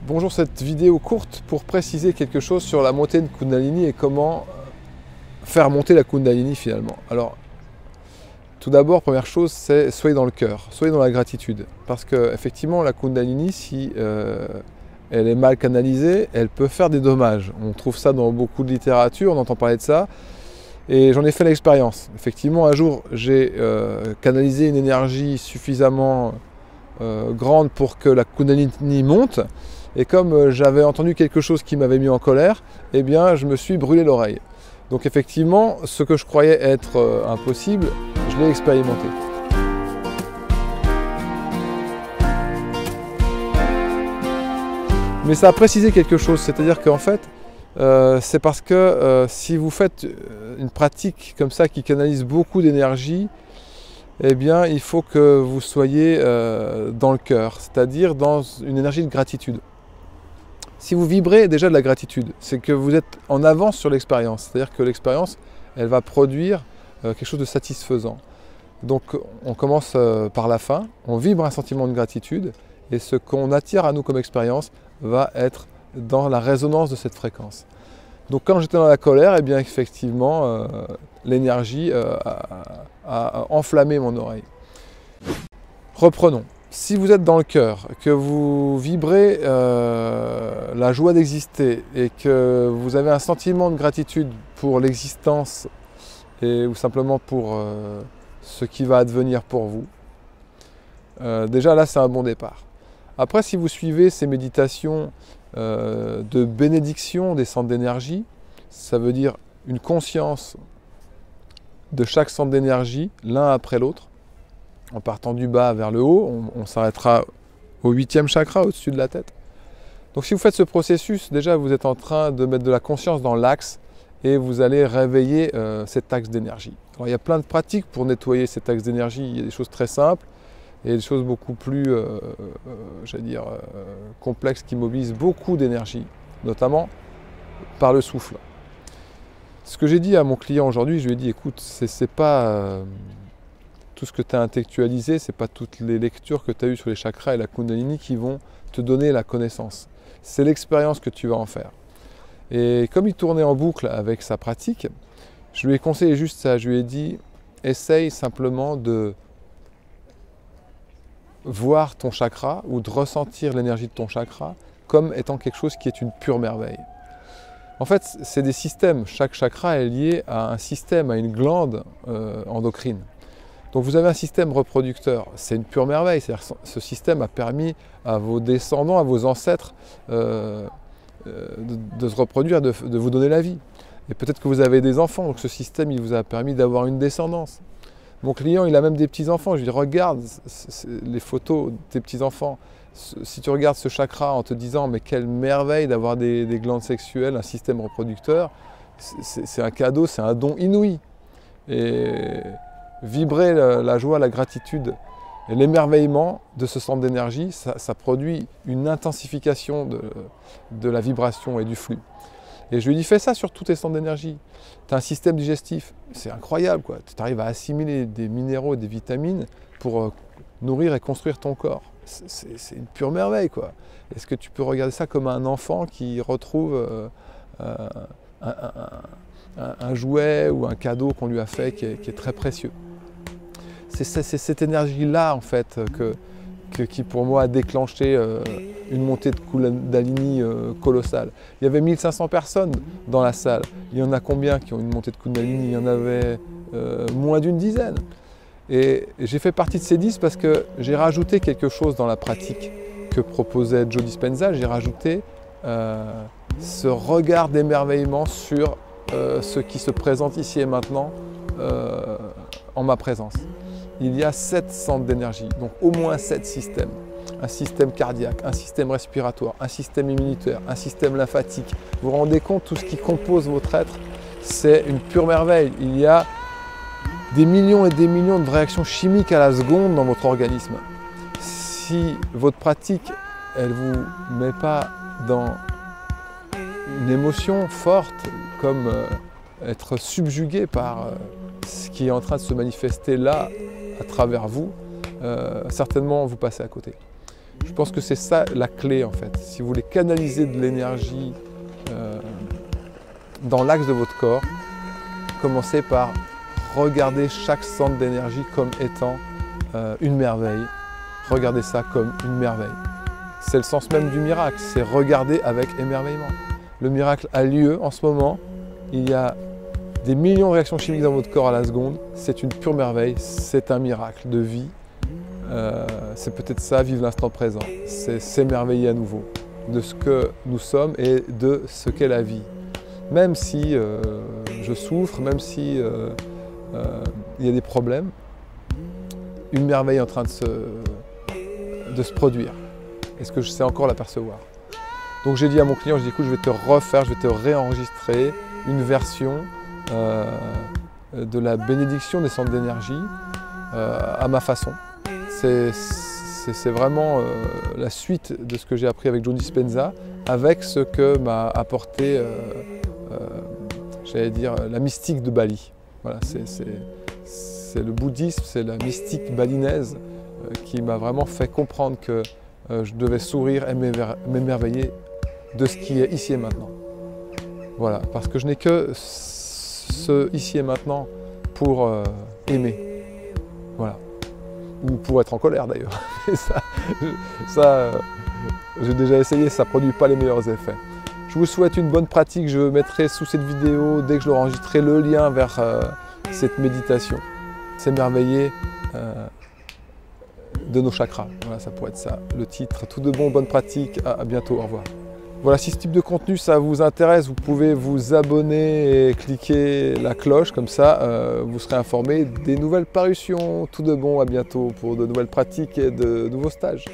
Bonjour, cette vidéo courte pour préciser quelque chose sur la montée de Kundalini et comment faire monter la Kundalini finalement. Alors, tout d'abord, première chose, c'est soyez dans le cœur, soyez dans la gratitude. Parce que effectivement, la Kundalini, si elle est mal canalisée, elle peut faire des dommages. On trouve ça dans beaucoup de littérature, on entend parler de ça. Et j'en ai fait l'expérience. Effectivement, un jour, j'ai canalisé une énergie suffisamment grande pour que la Kundalini monte. Et comme j'avais entendu quelque chose qui m'avait mis en colère, eh bien, je me suis brûlé l'oreille. Donc effectivement, ce que je croyais être impossible, je l'ai expérimenté. Mais ça a précisé quelque chose, c'est-à-dire qu'en fait, c'est parce que si vous faites une pratique comme ça qui canalise beaucoup d'énergie, eh bien, il faut que vous soyez dans le cœur, c'est-à-dire dans une énergie de gratitude. Si vous vibrez déjà de la gratitude, c'est que vous êtes en avance sur l'expérience, c'est-à-dire que l'expérience, elle va produire quelque chose de satisfaisant. Donc, on commence par la fin, on vibre un sentiment de gratitude, et ce qu'on attire à nous comme expérience va être dans la résonance de cette fréquence. Donc quand j'étais dans la colère, eh bien effectivement, l'énergie a enflammé mon oreille. Reprenons. Si vous êtes dans le cœur, que vous vibrez la joie d'exister et que vous avez un sentiment de gratitude pour l'existence ou simplement pour ce qui va advenir pour vous, déjà là c'est un bon départ. Après, si vous suivez ces méditations de bénédiction des centres d'énergie, ça veut dire une conscience de chaque centre d'énergie, l'un après l'autre, en partant du bas vers le haut, on s'arrêtera au 8e chakra, au-dessus de la tête. Donc si vous faites ce processus, déjà vous êtes en train de mettre de la conscience dans l'axe et vous allez réveiller cet axe d'énergie. Alors il y a plein de pratiques pour nettoyer cet axe d'énergie, il y a des choses très simples, et des choses beaucoup plus, j'allais dire, complexes qui mobilisent beaucoup d'énergie, notamment par le souffle. Ce que j'ai dit à mon client aujourd'hui, je lui ai dit, écoute, c'est pas tout ce que tu as intellectualisé, c'est pas toutes les lectures que tu as eues sur les chakras et la Kundalini qui vont te donner la connaissance. C'est l'expérience que tu vas en faire. Et comme il tournait en boucle avec sa pratique, je lui ai conseillé juste ça, je lui ai dit, essaye simplement de voir ton chakra ou de ressentir l'énergie de ton chakra comme étant quelque chose qui est une pure merveille. En fait, c'est des systèmes. Chaque chakra est lié à un système, à une glande endocrine. Donc vous avez un système reproducteur, c'est une pure merveille. C'est-à-dire que ce système a permis à vos descendants, à vos ancêtres de se reproduire, de vous donner la vie. Et peut-être que vous avez des enfants, donc ce système il vous a permis d'avoir une descendance. Mon client, il a même des petits-enfants. Je lui dis, regarde les photos de tes petits-enfants. Si tu regardes ce chakra en te disant, mais quelle merveille d'avoir des glandes sexuelles, un système reproducteur, c'est un cadeau, c'est un don inouï. Et vibrer la joie, la gratitude et l'émerveillement de ce centre d'énergie, ça produit une intensification de la vibration et du flux. Et je lui dis, fais ça sur tous tes centres d'énergie. Tu as un système digestif, c'est incroyable, quoi. Tu arrives à assimiler des minéraux et des vitamines pour nourrir et construire ton corps. C'est une pure merveille, quoi. Est-ce que tu peux regarder ça comme un enfant qui retrouve un jouet ou un cadeau qu'on lui a fait qui est très précieux? C'est cette énergie-là, en fait, qui pour moi a déclenché une montée de Kundalini colossale. Il y avait 1500 personnes dans la salle. Il y en a combien qui ont une montée de Kundalini? Il y en avait moins d'une dizaine. Et j'ai fait partie de ces 10 parce que j'ai rajouté quelque chose dans la pratique que proposait Joe Dispenza. J'ai rajouté ce regard d'émerveillement sur ce qui se présente ici et maintenant en ma présence. Il y a 7 centres d'énergie, donc au moins 7 systèmes. Un système cardiaque, un système respiratoire, un système immunitaire, un système lymphatique. Vous vous rendez compte, tout ce qui compose votre être, c'est une pure merveille. Il y a des millions et des millions de réactions chimiques à la seconde dans votre organisme. Si votre pratique, elle ne vous met pas dans une émotion forte, comme être subjugué par ce qui est en train de se manifester là, à travers vous, certainement vous passez à côté. Je Je pense que c'est ça la clé en fait. Si vous voulez canaliser de l'énergie dans l'axe de votre corps, commencez par regarder chaque centre d'énergie comme étant une merveille. Regardez ça comme une merveille. C'est le sens même du miracle, c'est regarder avec émerveillement. Le miracle a lieu en ce moment, il y a des millions de réactions chimiques dans votre corps à la seconde, c'est une pure merveille, c'est un miracle de vie. C'est peut-être ça, vivre l'instant présent, c'est s'émerveiller à nouveau de ce que nous sommes et de ce qu'est la vie. Même si je souffre, même si il y a des problèmes, une merveille est en train de se produire. Est-ce que je sais encore l'apercevoir? Donc j'ai dit à mon client, je dis écoute, je vais te refaire, je vais te réenregistrer une version de la bénédiction des centres d'énergie à ma façon. C'est vraiment la suite de ce que j'ai appris avec Joe Dispenza, avec ce que m'a apporté, j'allais dire, la mystique de Bali. Voilà, c'est le bouddhisme, c'est la mystique balinaise qui m'a vraiment fait comprendre que je devais sourire et m'émerveiller de ce qui est ici et maintenant. Voilà, parce que je n'ai que ce ici et maintenant pour aimer. Voilà. Ou pour être en colère d'ailleurs. ça j'ai déjà essayé, ça ne produit pas les meilleurs effets. Je vous souhaite une bonne pratique. Je mettrai sous cette vidéo, dès que je l'aurai enregistré, le lien vers cette méditation. S'émerveiller de nos chakras. Voilà, ça pourrait être ça, le titre. Tout de bon, bonne pratique. À bientôt, au revoir. Voilà, si ce type de contenu ça vous intéresse, vous pouvez vous abonner et cliquer la cloche, comme ça vous serez informé des nouvelles parutions. Tout de bon, à bientôt pour de nouvelles pratiques et de nouveaux stages.